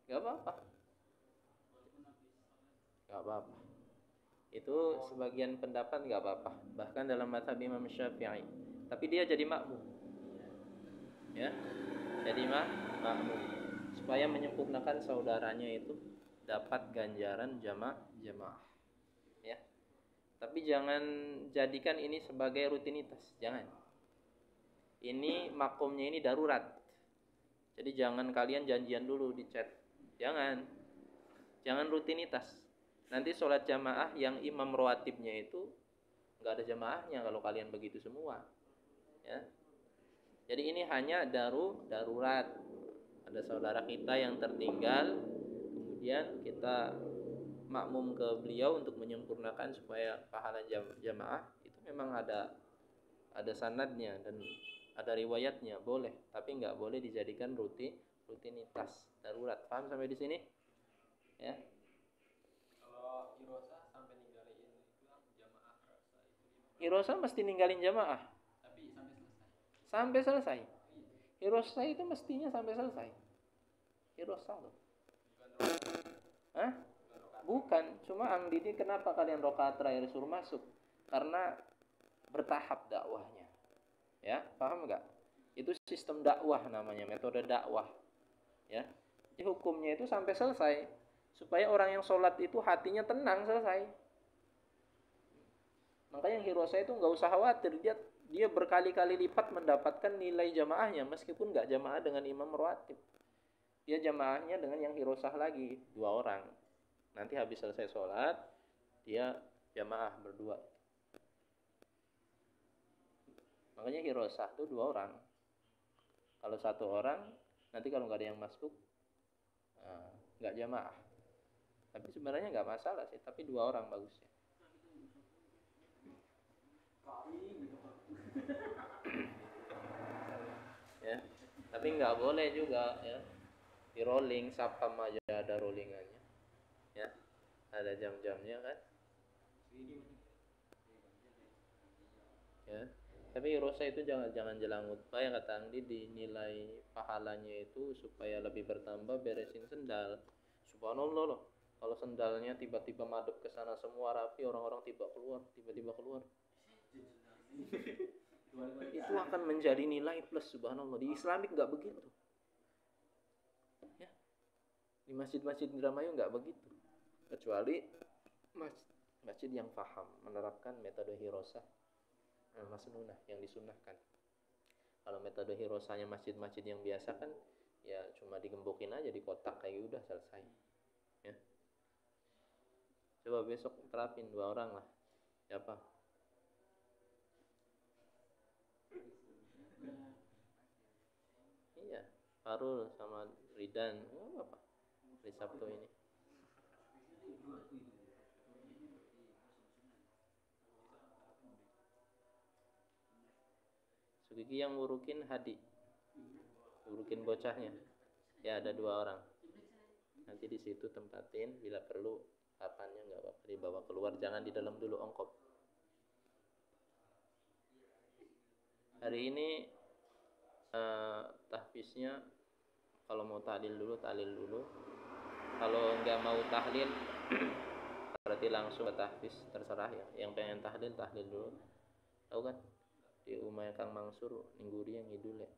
Nggak apa-apa, nggak apa-apa. Itu sebagian pendapat nggak apa-apa. Bahkan dalam mazhab Imam Syafi'i. Tapi dia jadi makmum, ya, jadi makmum supaya menyempurnakan saudaranya itu dapat ganjaran jamaah, ya. Tapi jangan jadikan ini sebagai rutinitas, jangan. Ini makomnya ini darurat. Jadi jangan kalian janjian dulu di chat. Jangan. Jangan rutinitas. Nanti sholat jamaah yang imam rawatibnya itu nggak ada jamaahnya kalau kalian begitu semua. Ya. Jadi ini hanya darurat. Ada saudara kita yang tertinggal, kemudian kita makmum ke beliau untuk menyempurnakan supaya pahala jamaah itu memang ada sanadnya dan ada riwayatnya, boleh, tapi nggak boleh dijadikan rutinitas darurat. Paham sampai di sini? Ya. Kalau irosa sampai ninggalin jamaah rasa itu Irosa mesti ninggalin jamaah. tapi sampai selesai. Sampai selesai. Irosa itu mestinya sampai selesai. Irosa loh. Hah? Bukan, cuma ini kenapa kalian rokaat terakhir suruh masuk? Karena bertahap dakwahnya. Ya, paham nggak? Itu sistem dakwah namanya, metode dakwah. Ya, jadi hukumnya itu sampai selesai supaya orang yang sholat itu hatinya tenang selesai. Makanya yang hirosa itu nggak usah khawatir, dia berkali-kali lipat mendapatkan nilai jamaahnya meskipun nggak jamaah dengan imam rawatib. Dia jamaahnya dengan yang hirosah lagi 2 orang. Nanti habis selesai sholat dia jamaah berdua. Makanya hirosah itu 2 orang. Kalau 1 orang nanti kalau nggak ada yang masuk nggak jamaah. Tapi sebenarnya nggak masalah sih, tapi 2 orang bagusnya. Ya, tapi nggak boleh juga ya di rolling, sapam aja ada rollingannya, ya, ada jam-jamnya kan, ya. Tapi rosa itu jangan jelang khutbah, yang kata Angdi dinilai pahalanya itu supaya lebih bertambah beresin sendal. Subhanallah loh, kalau sendalnya tiba-tiba madep ke sana semua rapi, orang-orang tiba-tiba keluar itu akan menjadi nilai plus. Subhanallah, di Islamik nggak begitu, ya. Di masjid-masjid Indramayu nggak begitu, kecuali masjid yang paham menerapkan metode hirosah masnunah yang disunnahkan. Kalau metode hirosanya masjid-masjid yang biasa kan ya cuma digembokin aja di kotak kayak udah selesai, ya. Coba besok terapin 2 orang lah. Siapa? Iya, Farul sama Ridan. Oh, apa? Di Sabtu ini. Sugigi yang ngurukin Hadi, ngurukin bocahnya. Ya ada 2 orang. Nanti di situ tempatin, bila perlu papannya nggak apa-apa dibawa keluar, jangan di dalam dulu ongkop. Hari ini tahfiznya kalau mau tahlil dulu. Kalau nggak mau tahlil berarti langsung ke tahfiz, terserah ya. Yang pengen tahlil dulu. Tahu kan di umay Kang Mansur ningguri yang ngidul ya,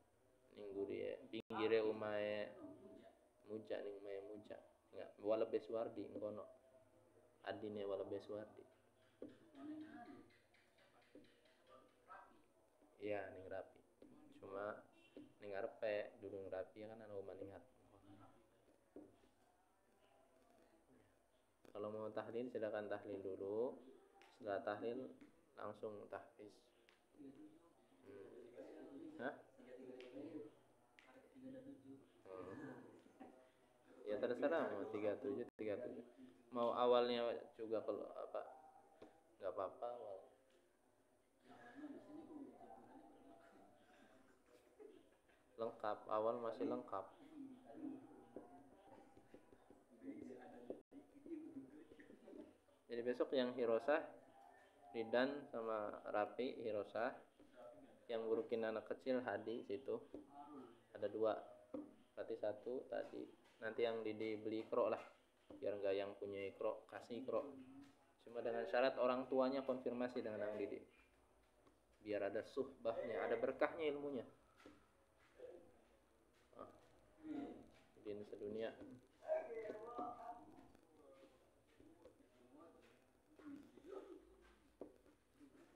ningguri ya pinggire umay muja ning umay muja nggak wala beswardi ngono adine wala beswardi. Iya ning rapi, cuma ning arepe durung rapi kan ana umah ning harep. Kalau mau tahlil silakan tahlil dulu, setelah tahlil langsung tahfiz. Hah? Ya terserah mau 37 mau awalnya juga kalau apa nggak apa-apa awal. Lengkap, awal masih lengkap. Jadi besok yang hirosah Ridan sama Rapi hirosah, yang ngurukin anak kecil Hadi situ ada 2, berarti 1 tadi nanti yang dibeli ikro lah, biar nggak yang punya ikro kasih ikro. Cuma dengan syarat orang tuanya konfirmasi dengan yang didik, biar ada suhbahnya, ada berkahnya ilmunya. Din sedunia.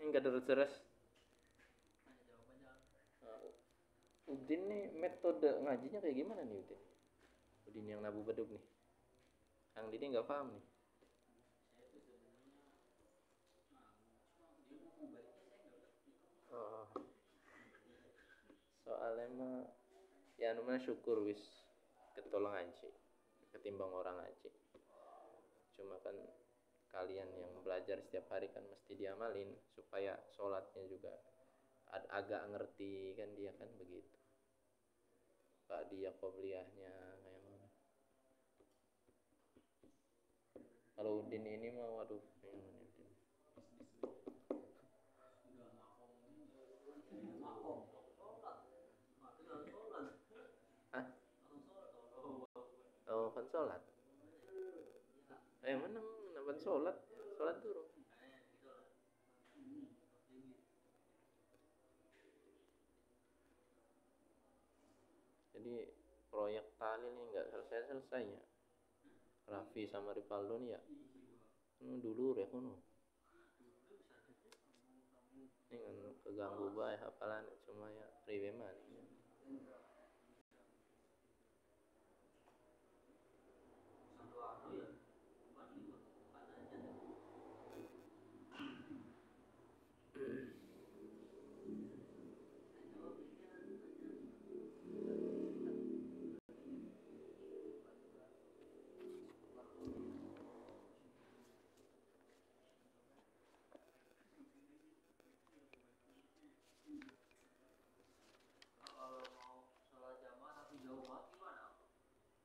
Enggak terus. Udin nih metode ngajinya kayak gimana nih Udin? Udin yang Nabu Bedug nih. Kang Didi nggak paham nih. Oh. Soalnya mah ya namanya syukur wis ketolong ngaji ketimbang orang ngaji. Cuma kan kalian yang belajar setiap hari kan mesti diamalin supaya sholatnya juga agak ngerti kan, dia kan begitu. Pak dia qobliyahnya kayak mana. Kalau Udin ini mah waduh yang mana Udin. Hah? Oh kan sholat. Mana naban sholat dulu. Jadi proyek Talil ini nggak selesai-selesainya. Raffi sama Rivaldo nih ya. Dulu ya kuno. Ini kan keganggu bae hafalan cuma ya riwe man.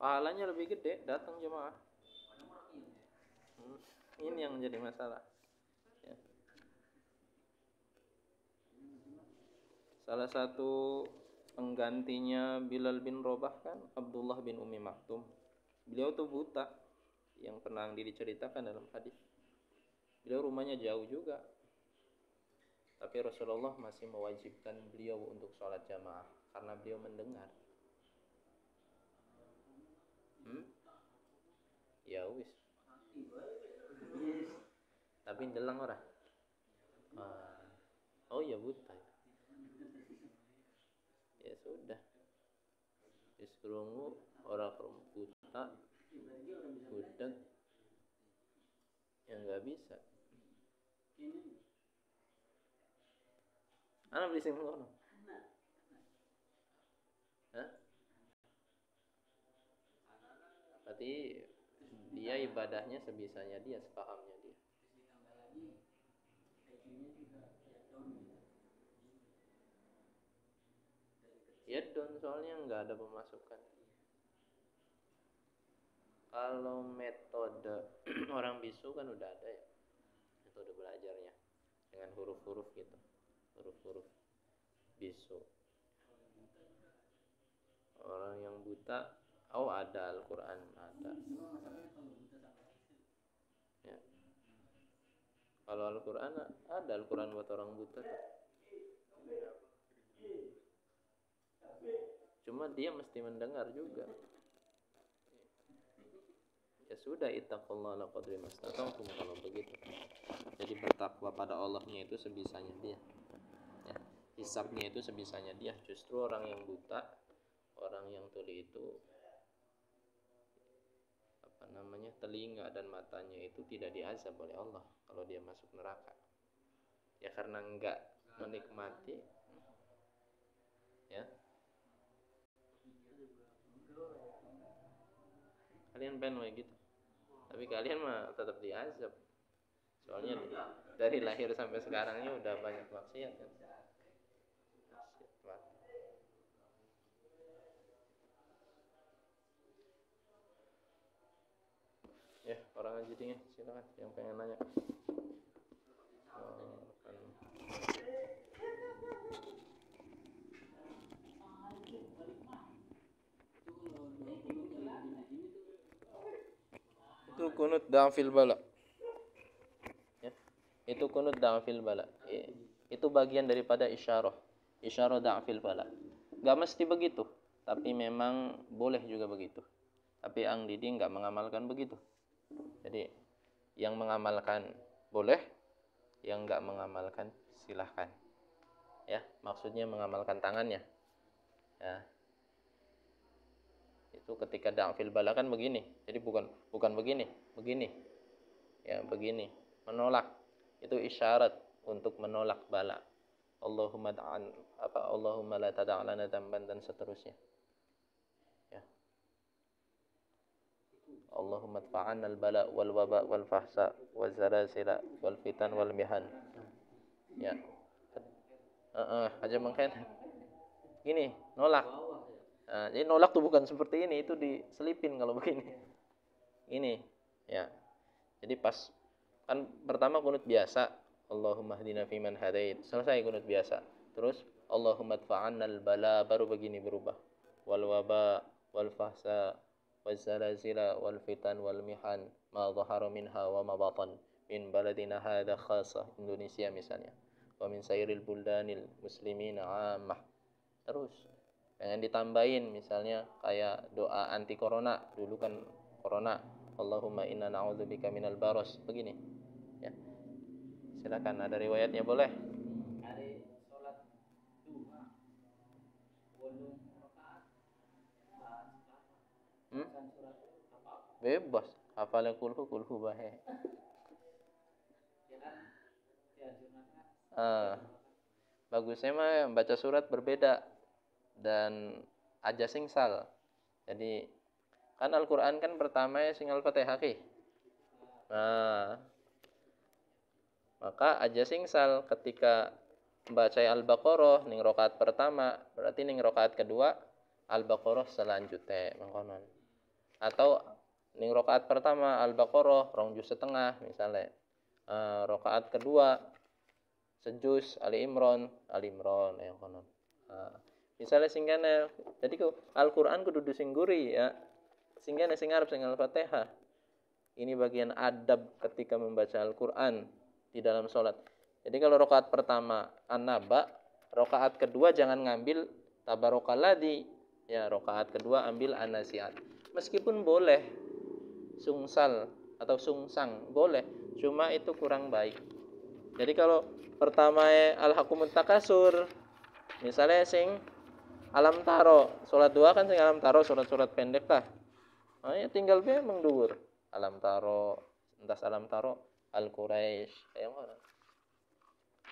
Pahalanya lebih gede datang jemaah. Ini yang menjadi masalah. Ya. Salah satu penggantinya Bilal bin Rabah kan Abdullah bin Umi Maktum. Beliau tuh buta, yang pernah diceritakan dalam hadis. Beliau rumahnya jauh juga, tapi Rasulullah masih mewajibkan beliau untuk sholat jamaah karena beliau mendengar. Ya wis. Tapi ndelang ora. Oh ya buta. Ya sudah. Wis krungu ora buta. Budak. Ya enggak bisa. Ana beli sing ngono. Hah? Berarti dia ibadahnya sebisanya dia, sepahamnya dia. Ya don soalnya nggak ada pemasukan. Kalau metode orang bisu kan udah ada ya, metode belajarnya dengan huruf-huruf gitu, huruf-huruf bisu. Orang yang buta, ada Al-Quran ada. Ya. Kalau Al-Quran ada Al-Quran buat orang buta tuh. Cuma dia mesti mendengar juga. Ya sudah, ittaqullaha la qadri mastata'tum kalau begitu. Jadi bertakwa pada Allahnya itu sebisanya dia. Ya, hisabnya itu sebisanya dia. Justru orang yang buta, orang yang tuli itu telinga dan matanya itu tidak diazab oleh Allah kalau dia masuk neraka. Ya karena enggak menikmati. Ya. Kalian pengen gitu. Tapi kalian mah tetap diazab. Soalnya dari lahir sampai sekarangnya udah banyak maksiat kan. Ya, orang ngaji dingin, silakan yang pengen nanya. Itu kunut da'fil bala. Ya. Itu kunut da'fil bala. Itu bagian daripada isyarah. Isyarah da'fil bala. Gak mesti begitu, tapi memang boleh juga begitu. Tapi Ang Didi gak mengamalkan begitu. Jadi yang mengamalkan boleh, yang gak mengamalkan silahkan. Ya, maksudnya mengamalkan tangannya. Ya. Itu ketika da'fil bala kan begini. Jadi bukan begini, begini. Ya, begini. Menolak. Itu isyarat untuk menolak bala. Allahumma Allahumma la tada' lana dzamban dan seterusnya. Ya. Allahumma adfa'anna al-bala wal waba wal fahsa wal zalazila wal fitan wal mihan. Ya. Aja mungkin gini, nolak. Jadi nolak tuh bukan seperti ini, itu diselipin kalau begini. Ini, ya. Jadi pas kan pertama kunut biasa, Allahumma hdina fiman hadait. Selesai kunut biasa. Terus Allahumma adfa'annal bala, baru begini berubah. Wal waba wal fahsa wal zalazila wal fitan wal mihan ma dhahara minha wa ma batan min baladina hadha khasah, Indonesia misalnya. Wa min sairil buldanil muslimina 'ammah. Terus jangan ditambahin misalnya kayak doa anti corona. Dulu kan corona, Allahumma inna na'udzubika minal baros. Begini. Ya. Silakan, ada riwayatnya boleh? Hari sholat duha, bolong rakaat, surat apa? Bebas. Hafalnya kulhu bahe. Ya kan, dianjurkan. Bagusnya mah baca surat berbeda dan aja singsal. Jadi kan Al-Qur'an kan pertama ya sing Al-Fatihah ki. Nah, maka aja singsal ketika membaca Al-Baqarah ning rakaat pertama, berarti ning rakaat kedua Al-Baqarah selanjutnya mangkonon. Atau ning rakaat pertama Al-Baqarah 2 juz setengah misalnya. Rakaat kedua sejus Ali Imran yang konon. Misalnya singgana, jadi Al-Qur'an kudu disingguri ya. Singgana sing arep sing Al-Fatihah. Ini bagian adab ketika membaca Al-Qur'an di dalam sholat. Jadi kalau rakaat pertama An-Naba, rakaat kedua jangan ngambil Tabarakalladzi. Ya, rakaat kedua ambil An-Nasiat. Meskipun boleh sungsal atau sungsang, boleh. Cuma itu kurang baik. Jadi kalau pertama Al-Hakumut Takasur, misalnya sing Alam Taro, sholat dua kan sing Alam Taro, surat-surat pendek lah. Ya tinggal be mengduur. Alam Taro, entas Alam Taro, Al-Quraisy, kayak mana?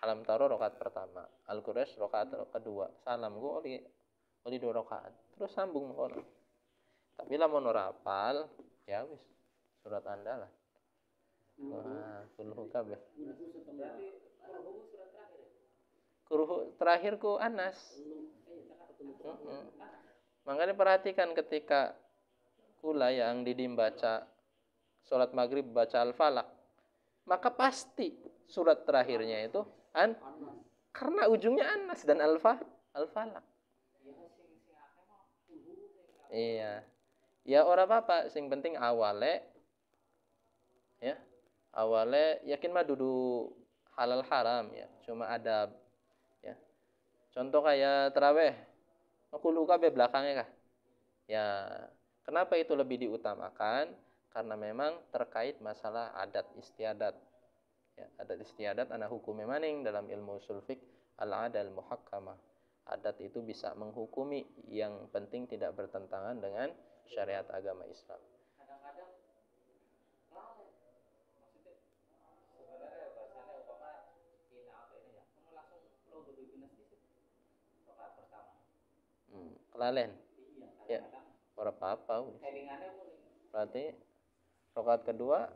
Alam Taro rakaat pertama, Al-Quraisy rakaat kedua. Salam gua oli 2 rakaat. Terus sambung kono. Tapi lamun ora hafal, ya wis surat andalan. Wah, kulhu kabeh. Kuruh terakhir ku Anas. Makanya perhatikan ketika kula yang Didi baca sholat maghrib baca Al-Falaq, maka pasti surat terakhirnya itu karena ujungnya Anas dan Al-Falaq. Iya. Ya ora apa-apa, sing penting awale ya. Awale yakin mah dudu halal haram ya, cuma adab ya. Contoh kayak tarawih. Aku luka be belakangnya kah? Ya, kenapa itu lebih diutamakan? Karena memang terkait masalah adat istiadat. Ya, adat istiadat ana hukumnya maning dalam ilmu usul fiqh al-adal muhakkamah. Adat itu bisa menghukumi, yang penting tidak bertentangan dengan syariat agama Islam. Kadang-kadang maksudnya sebenarnya bahasanya umpama ini apa ini ya, kamu langsung flow dulu dinasti rakaat pertama. Kelalen. Iya, Ya, ora apa-apa. headingannya Berarti rakaat kedua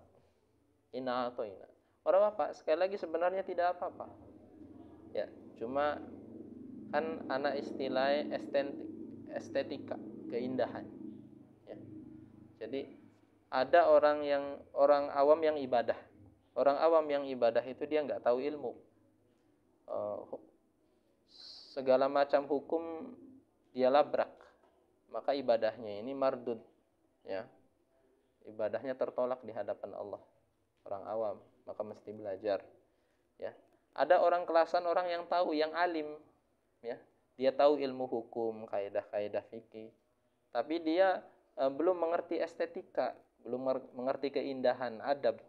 ina atau ina. Ora apa-apa, sekali lagi sebenarnya tidak apa-apa. Ya, cuma kan anak istilahnya estetika, keindahan. Ya. Jadi ada orang awam yang ibadah. Orang awam yang ibadah itu dia nggak tahu ilmu. Segala macam hukum dia labrak. Maka ibadahnya ini mardud, ya. ibadahnya tertolak di hadapan Allah. Orang awam, maka mesti belajar. Ya, ada orang kelasan, orang yang tahu, yang alim, ya, dia tahu ilmu hukum, kaidah-kaidah fikih, tapi dia belum mengerti estetika, belum mengerti keindahan adab,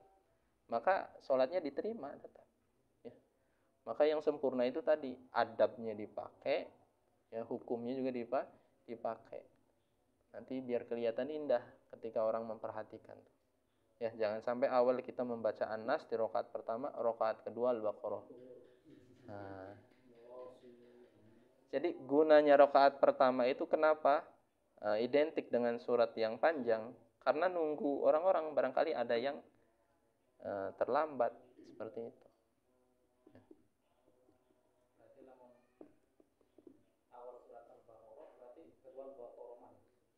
maka sholatnya diterima tetap. Ya. Maka yang sempurna itu tadi, adabnya dipakai, ya, hukumnya juga dipakai. Nanti biar kelihatan indah ketika orang memperhatikan. Ya, jangan sampai awal kita membaca An-Nas di rakaat pertama, rakaat kedua Al-Baqarah. Nah, jadi gunanya rakaat pertama itu kenapa identik dengan surat yang panjang? Karena nunggu orang-orang, barangkali ada yang terlambat seperti itu.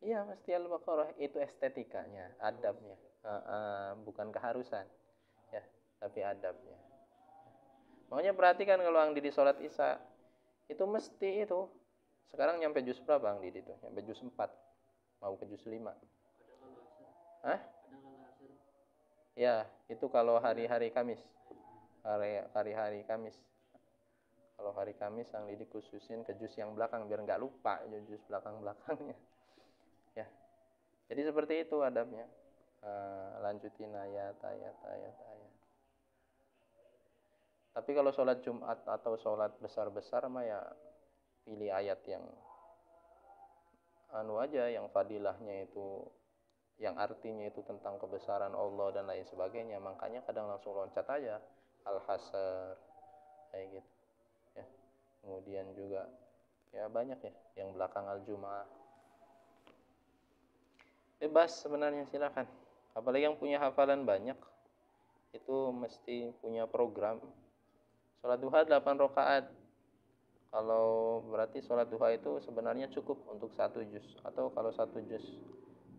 Iya, mesti Al-Baqarah, itu estetikanya, adabnya, bukan keharusan, ya, tapi adabnya. Makanya perhatikan kalau Ang Didi sholat Isya, itu mesti itu. Sekarang nyampe juz berapa Ang Didi itu? Nyampe juz 4, mau ke juz 5. Hah? Ya, itu kalau hari-hari Kamis. Hari-hari Kamis. Kalau hari Kamis Ang Didi khususin ke juz yang belakang biar nggak lupa juz belakang-belakangnya. Ya. Jadi seperti itu adabnya. Lanjutin ayat. Tapi kalau sholat Jumat atau sholat besar-besar mah ya pilih ayat yang aja, yang fadilahnya itu, yang artinya itu tentang kebesaran Allah dan lain sebagainya. Makanya kadang langsung loncat aja Al-Hasr kayak gitu. Ya. Kemudian juga ya banyak ya yang belakang Al-Jumu'ah. Bebas sebenarnya, silakan. Apalagi yang punya hafalan banyak itu mesti punya program. Sholat duha 8 rakaat. Kalau berarti sholat duha itu sebenarnya cukup untuk 1 juz, atau kalau 1 juz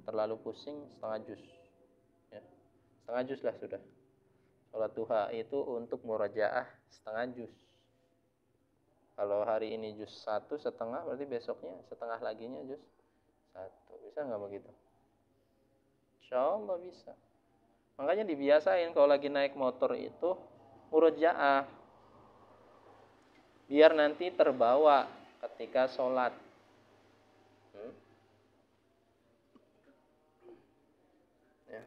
terlalu pusing, setengah juz. Ya. Setengah juz lah sudah. Sholat duha itu untuk murajaah setengah juz. Kalau hari ini juz 1 setengah, berarti besoknya setengah laginya juz 1. Bisa nggak begitu? Insya Allah bisa. Makanya dibiasain kalau lagi naik motor itu murojaah, biar nanti terbawa ketika sholat. Ya.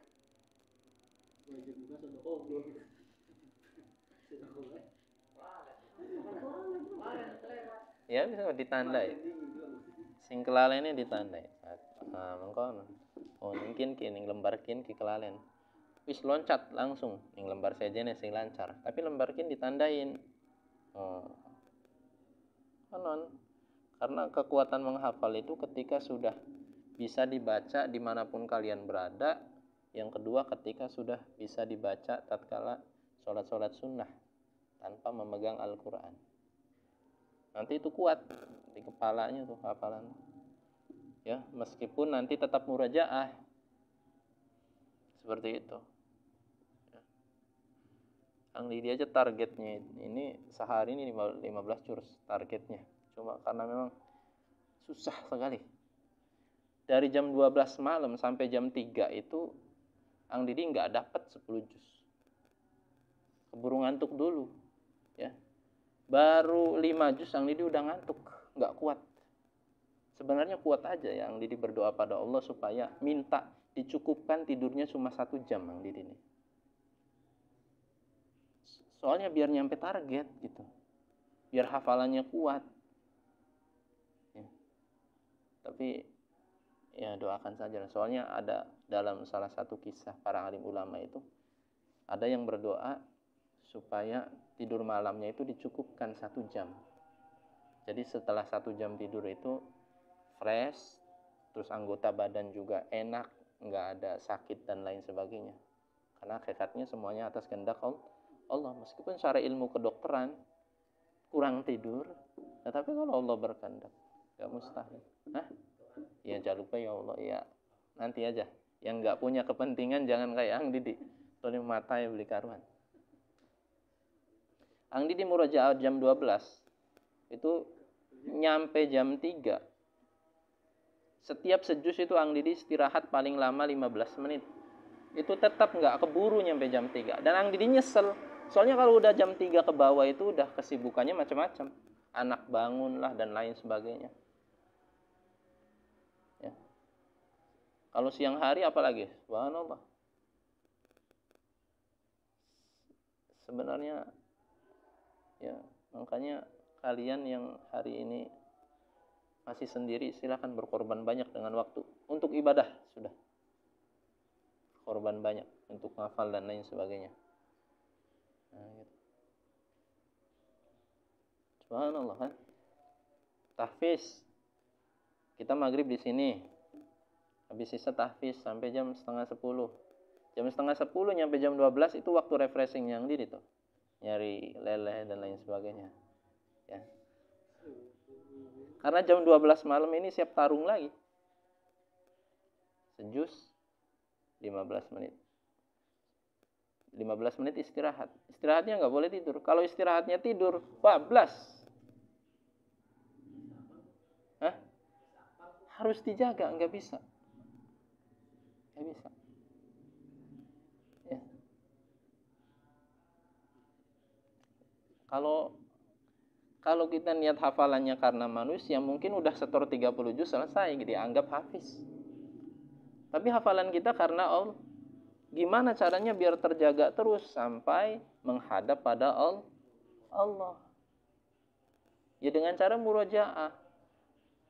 Ya bisa ditandai. Sing kelalene ditandai. Mengkono. Oh mungkin kini lembar kin ki kelalen. Wis loncat langsung ning lembar sejene sing lancar. Tapi lembar kin ditandain. Konon. Karena kekuatan menghafal itu ketika sudah bisa dibaca dimanapun kalian berada. Yang kedua ketika sudah bisa dibaca tatkala sholat-sholat sunnah tanpa memegang Al-Quran. Nanti itu kuat di kepalanya tuh hafalan. Ya, meskipun nanti tetap murajaah. Seperti itu. Ya. Ang Didi aja targetnya ini sehari ini 15 juz targetnya. Cuma karena memang susah sekali. Dari jam 12 malam sampai jam 3 itu Ang Didi nggak dapat 10 juz. Keburu ngantuk dulu. Ya. Baru 5 juz Ang Didi udah ngantuk, nggak kuat. Sebenarnya kuat aja ya Ang Didi berdoa pada Allah supaya minta dicukupkan tidurnya cuma 1 jam Ang Didi ini. Soalnya biar nyampe target gitu. Biar hafalannya kuat. Ya. Tapi ya doakan saja. Soalnya ada dalam salah satu kisah para alim ulama itu, ada yang berdoa supaya tidur malamnya itu dicukupkan 1 jam. Jadi setelah 1 jam tidur itu fresh, terus anggota badan juga enak, nggak ada sakit dan lain sebagainya. Karena hakikatnya semuanya atas kehendak Allah. Meskipun secara ilmu kedokteran kurang tidur, tetapi kalau Allah berkehendak nggak mustahil. Ya jangan lupa ya Allah ya, nanti aja. Yang nggak punya kepentingan jangan kayak Ang Didi, soalnya mata ya beli karuan. Ang Didi murojaah jam 12 itu nyampe jam 3. Setiap sejus itu Ang Didi istirahat paling lama 15 menit. itu tetap nggak keburu nyampe jam 3. Dan Ang Didi nyesel. Soalnya kalau udah jam 3 ke bawah itu udah kesibukannya macam-macam. Anak bangun lah dan lain sebagainya. Ya. Kalau siang hari apalagi? Subhanallah. Sebenarnya ya, makanya kalian yang hari ini masih sendiri silakan berkorban banyak dengan waktu untuk ibadah sudah. Korban banyak untuk hafal dan lain sebagainya. Nah, gitu. Subhanallah kan. Tahfiz. Kita maghrib di sini. Habis sisa tahfiz sampai jam setengah 10. Jam setengah 10 nyampe jam 12 itu waktu refreshing yang di itu. Nyari leleh dan lain sebagainya. Ya. Karena jam 12 malam ini siap tarung lagi. Sejus 15 menit. 15 menit istirahat. Istirahatnya nggak boleh tidur. Kalau istirahatnya tidur, bablas. Hah? Harus dijaga, nggak bisa. Nggak bisa. Ya. Kalau kita niat hafalannya karena manusia, mungkin udah setor 30 juz selesai, dianggap hafiz. Tapi hafalan kita karena Allah. Gimana caranya biar terjaga terus sampai menghadap pada Allah? Ya dengan cara murojaah.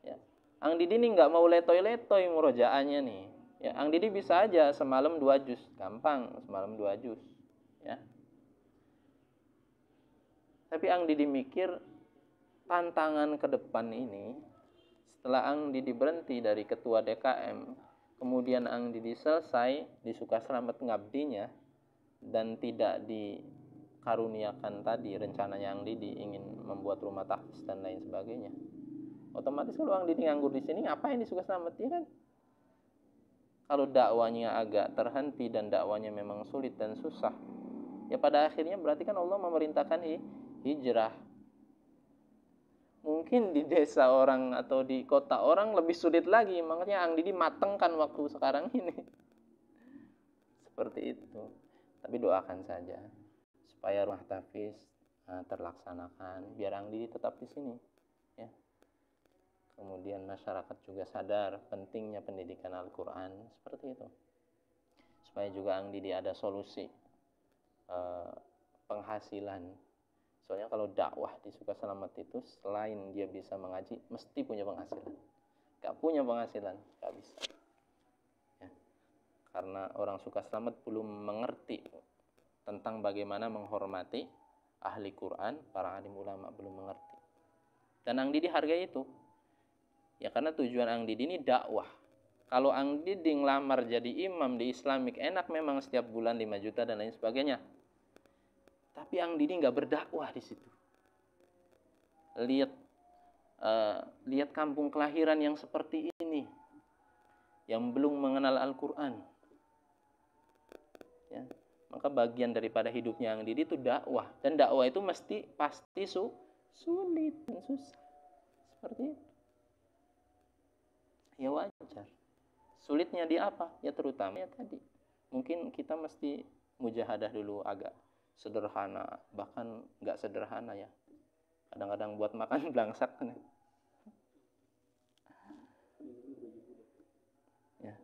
Ya. Ang Didi nih nggak mau letoy-letoy murojaahnya nih. Ya, Ang Didi bisa aja semalam 2 juz, gampang, semalam 2 juz. Ya. Tapi Ang Didi mikir tantangan ke depan ini, setelah Ang Didi berhenti dari ketua DKM, kemudian Ang Didi selesai di Sukaselamet ngabdinya dan tidak dikaruniakan tadi rencananya Ang Didi ingin membuat rumah tahfiz dan lain sebagainya. Otomatis kalau Ang Didi nganggur di sini ngapain di Sukaselamet, ya kan? Kalau dakwanya agak terhenti dan dakwanya memang sulit dan susah, ya pada akhirnya berarti kan Allah memerintahkan hijrah. Mungkin di desa orang atau di kota orang lebih sulit lagi, makanya Ang Didi matengkan waktu sekarang ini. Seperti itu. Tapi doakan saja supaya rumah tahfiz terlaksanakan, biar Ang Didi tetap di sini. Ya. Kemudian masyarakat juga sadar pentingnya pendidikan Al-Quran, seperti itu. Supaya juga Ang Didi ada solusi penghasilan. Soalnya kalau dakwah di Sukaselamet itu selain dia bisa mengaji, mesti punya penghasilan. Gak punya penghasilan, gak bisa. Ya. Karena orang Sukaselamet belum mengerti tentang bagaimana menghormati ahli Quran, para alim ulama belum mengerti. Dan Ang Didi hargai itu. Ya karena tujuan Ang Didi ini dakwah. Kalau Ang Didi ngelamar jadi imam di Islamik, enak memang setiap bulan 5 juta dan lain sebagainya. Tapi Ang Didi nggak berdakwah di situ. Lihat kampung kelahiran yang seperti ini, yang belum mengenal Al-Quran. Ya, maka bagian daripada hidupnya Ang Didi itu dakwah, dan dakwah itu pasti sulit dan susah. Seperti itu. Ya wajar. Sulitnya di apa? Ya terutama ya tadi. Mungkin kita mesti mujahadah dulu agak sederhana, bahkan nggak sederhana ya. Kadang-kadang buat makan belangsak. Ya.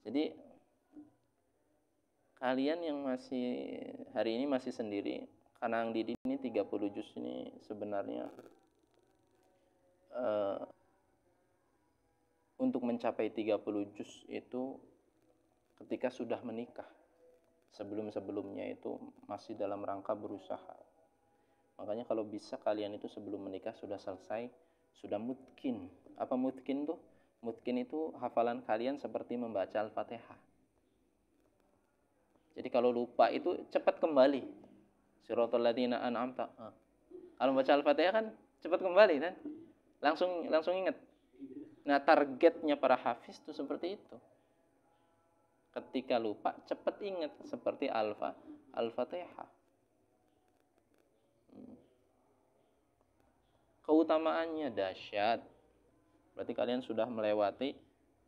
Jadi kalian yang masih hari ini masih sendiri, karena Ang Didi ini 30 juz ini sebenarnya untuk mencapai 30 juz itu ketika sudah menikah. Sebelum-sebelumnya itu masih dalam rangka berusaha. Makanya kalau bisa kalian itu sebelum menikah sudah selesai, sudah mutkin. Apa mutkin tuh? Mutkin itu hafalan kalian seperti membaca Al-Fatihah. Jadi kalau lupa itu cepat kembali. Siratal ladzina an'amta. Kalau baca Al-Fatihah kan cepat kembali kan? Langsung ingat. Nah, targetnya para hafiz itu seperti itu. Ketika lupa cepat ingat seperti Al-Fatihah. Keutamaannya dahsyat. Berarti kalian sudah melewati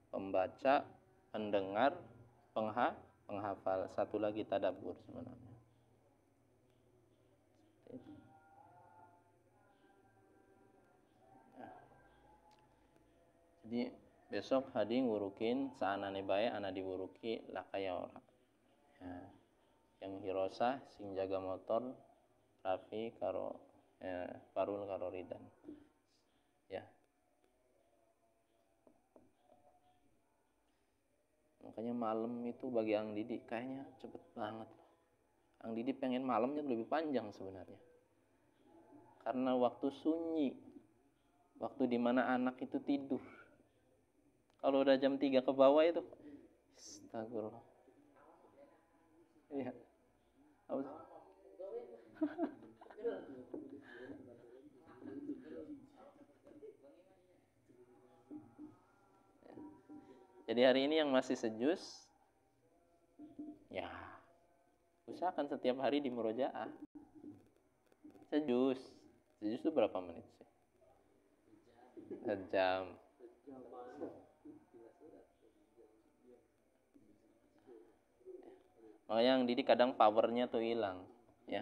pembaca pendengar, penghafal. Satu lagi tadabbur sebenarnya. Jadi besok hadi ngurukin saanane bae ana diwuruki lakaya ora. Ya. Yang Hirosa sing jaga motor Raffi karo Parul karo Ridan. Ya. Makanya malam itu bagi Ang Didi kayaknya cepet banget. Ang Didi pengen malamnya lebih panjang sebenarnya. Karena waktu sunyi, waktu dimana anak itu tidur. Kalau udah jam 3 ke bawah itu, astagfirullah. Iya. Apa sih? Jadi hari ini yang masih sejus, ya usahakan setiap hari di murojaah. Sejus itu berapa menit sih? Sejam. Makanya Ang Didi kadang powernya tuh hilang, ya.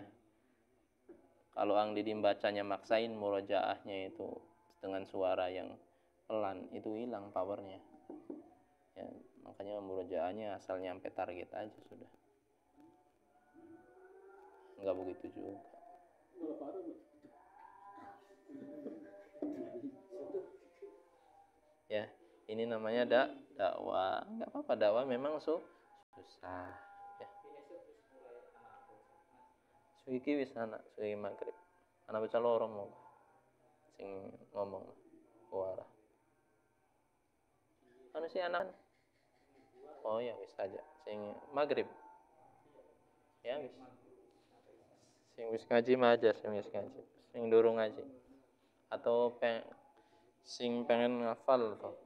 Kalau Ang Didi bacanya maksain murojaahnya itu dengan suara yang pelan, itu hilang powernya. Ya, makanya murojaahnya asal nyampe target aja sudah. Enggak begitu juga. Ya, ini namanya dakwah. Enggak apa-apa, dakwah memang susah. Ya. Suiki wis anak, suiki maghrib. Anak baca lorong mau sing ngomong suara. Anu sih anak? Oh ya wis aja. Sing maghrib. Ya wis. Sing wis ngaji mah aja, sing wis ngaji. Sing durung ngaji. Atau sing pengen ngafal tuh.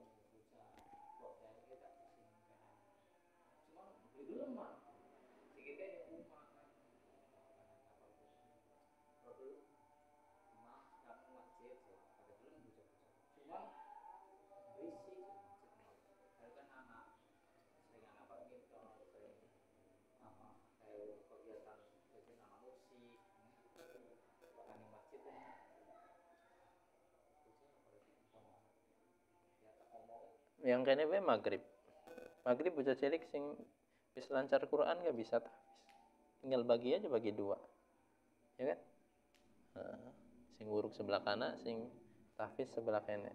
Yang kene bae maghrib. Maghrib bocah cilik sing wis lancar Quran gak bisa tahfiz. Tinggal bagi aja bagi 2. Ya kan? Sing buruk sebelah kanan, sing tahfiz sebelah kene.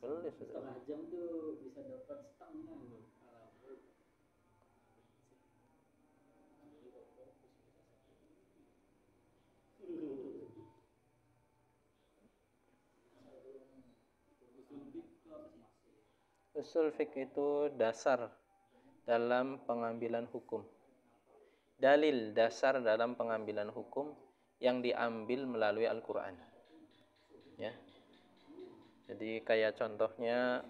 Boleh sudah. Setengah jam tuh bisa dapat setengah. Usul fiqh itu dasar dalam pengambilan hukum. Dalil dasar dalam pengambilan hukum yang diambil melalui Al-Quran. Ya. Jadi kayak contohnya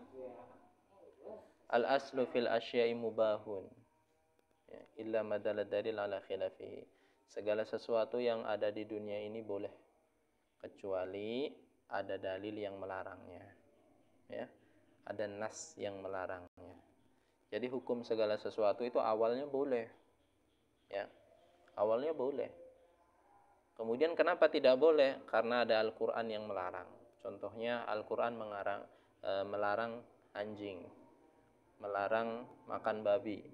al-aslu fil asya'i mubahun. Ya, illa madala dalil ala khilafihi. Segala sesuatu yang ada di dunia ini boleh kecuali ada dalil yang melarangnya. Ya. Ada nas yang melarangnya. Jadi hukum segala sesuatu itu awalnya boleh. Ya. Awalnya boleh. Kemudian kenapa tidak boleh? Karena ada Al-Qur'an yang melarang. Contohnya Al-Qur'an melarang anjing, melarang makan babi.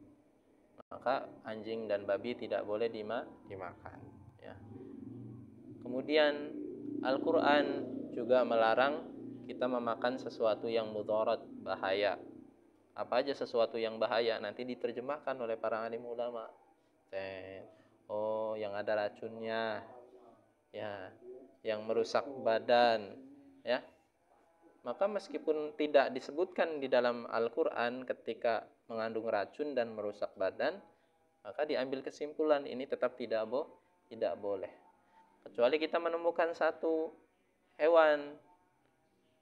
Maka anjing dan babi tidak boleh dimakan, ya. Kemudian Al-Qur'an juga melarang kita memakan sesuatu yang mudarat, bahaya. Apa aja sesuatu yang bahaya nanti diterjemahkan oleh para alim ulama. Oh, yang ada racunnya, ya, yang merusak badan, ya. Maka meskipun tidak disebutkan di dalam Al-Qur'an ketika mengandung racun dan merusak badan, maka diambil kesimpulan ini tetap tidak boleh. Kecuali kita menemukan satu hewan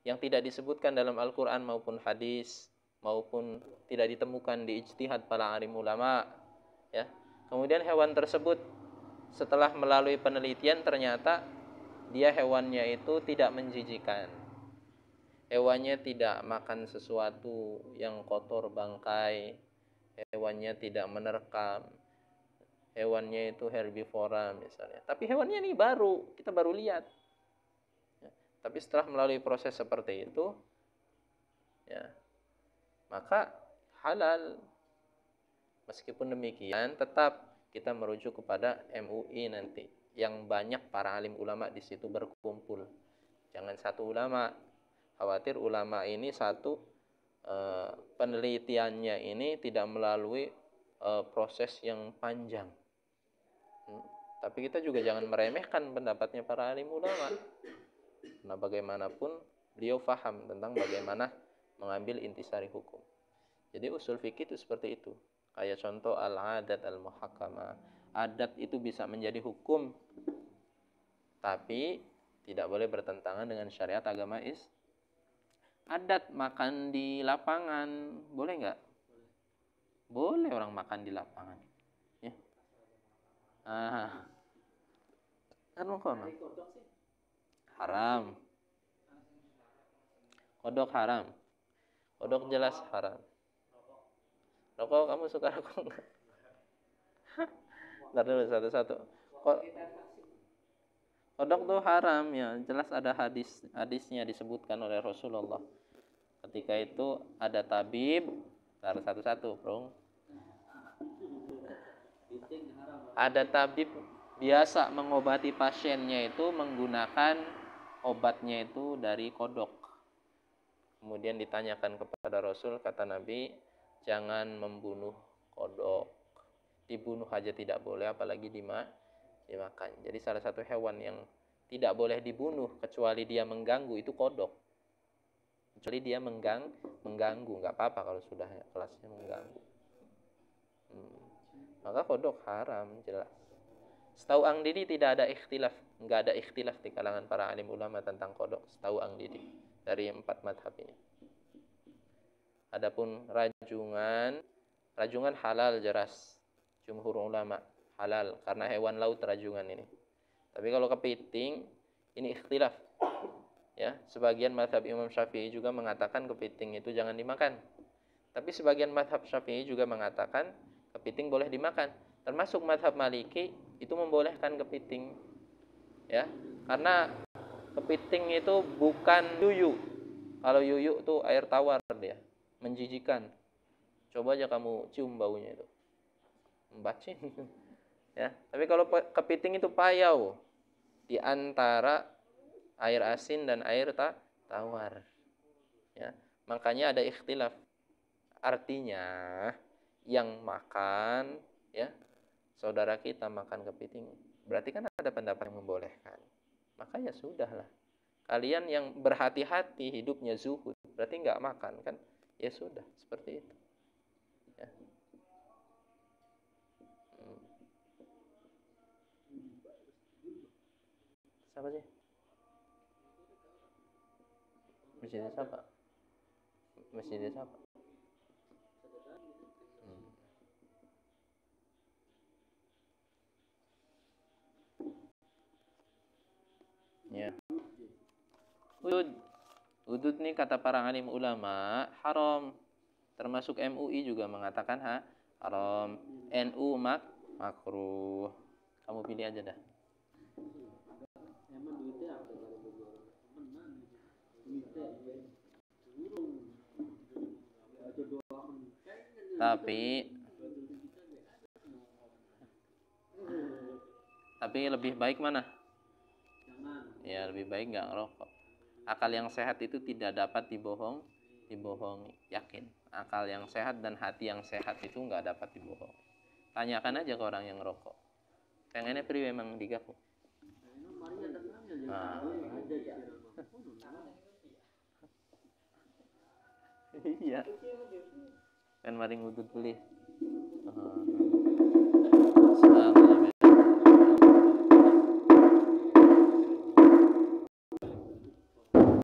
yang tidak disebutkan dalam Al-Qur'an maupun hadis, maupun tidak ditemukan di ijtihad para alim ulama, ya. Kemudian hewan tersebut setelah melalui penelitian ternyata dia hewannya itu tidak menjijikan. hewannya tidak makan sesuatu yang kotor bangkai, hewannya tidak menerkam, hewannya itu herbivora misalnya. Tapi hewannya ini kita baru lihat. Ya. Tapi setelah melalui proses seperti itu, ya, maka halal. Meskipun demikian, tetap kita merujuk kepada MUI nanti, yang banyak para alim ulama di situ berkumpul. Jangan satu ulama, khawatir ulama ini satu penelitiannya ini tidak melalui proses yang panjang. Tapi kita juga jangan meremehkan pendapatnya para alim ulama. Nah, bagaimanapun beliau faham tentang bagaimana mengambil intisari hukum. Jadi usul fikih itu seperti itu. Kayak contoh al-adat al-muhakkamah. Adat itu bisa menjadi hukum, tapi tidak boleh bertentangan dengan syariat agama Adat makan di lapangan, boleh nggak? Boleh orang makan di lapangan. Ya. Kan haram. Kodok haram. Kodok jelas haram. Rokok, kamu suka rokok nggak? Ntar dulu satu-satu. Kodok tuh haram ya, jelas ada hadisnya disebutkan oleh Rasulullah. Ketika itu ada tabib, ntar satu-satu, bro. Ada tabib biasa mengobati pasiennya itu menggunakan obatnya itu dari kodok. Kemudian ditanyakan kepada Rasul, kata Nabi, jangan membunuh kodok. Dibunuh aja tidak boleh, apalagi dimakan. Jadi salah satu hewan yang tidak boleh dibunuh kecuali dia mengganggu itu kodok. Kecuali dia mengganggu, nggak apa-apa kalau sudah kelasnya mengganggu. Maka kodok haram jelas. Setahu Ang Didi tidak ada ikhtilaf, nggak ada ikhtilaf di kalangan para alim ulama tentang kodok. Setahu Ang Didi dari 4 madhab ini. Adapun rajungan halal jelas. Jumhur ulama halal karena hewan laut rajungan ini. Tapi kalau kepiting ini ikhtilaf. Ya, sebagian mazhab Imam Syafi'i juga mengatakan kepiting itu jangan dimakan. Tapi sebagian mazhab Syafi'i juga mengatakan kepiting boleh dimakan. Termasuk mazhab Maliki itu membolehkan kepiting. Ya, karena kepiting itu bukan yuyu. Kalau yuyu itu air tawar dia, menjijikan. Coba aja kamu cium baunya itu. Membacin. Ya, tapi kalau kepiting itu payau di antara air asin dan air tawar. Ya, makanya ada ikhtilaf. Artinya yang makan, ya, saudara kita makan kepiting, berarti kan ada pendapat yang membolehkan. Maka ya sudahlah. Kalian yang berhati-hati hidupnya zuhud, berarti nggak makan kan? Ya sudah, seperti itu. Ya. Siapa sih? Masjidnya siapa? Masjidnya siapa? Ya. Udud nih kata para alim ulama haram. Termasuk MUI juga mengatakan haram. NU makruh. Kamu pilih aja dah. Tapi lebih baik mana? Ya lebih baik nggak ngerokok. Akal yang sehat itu tidak dapat dibohongi. Yakin. Akal yang sehat dan hati yang sehat itu nggak dapat dibohongi. Tanyakan aja ke orang yang ngerokok. Pengennya priwe emang digaku. Nah. Iya. Kan maring udut beli.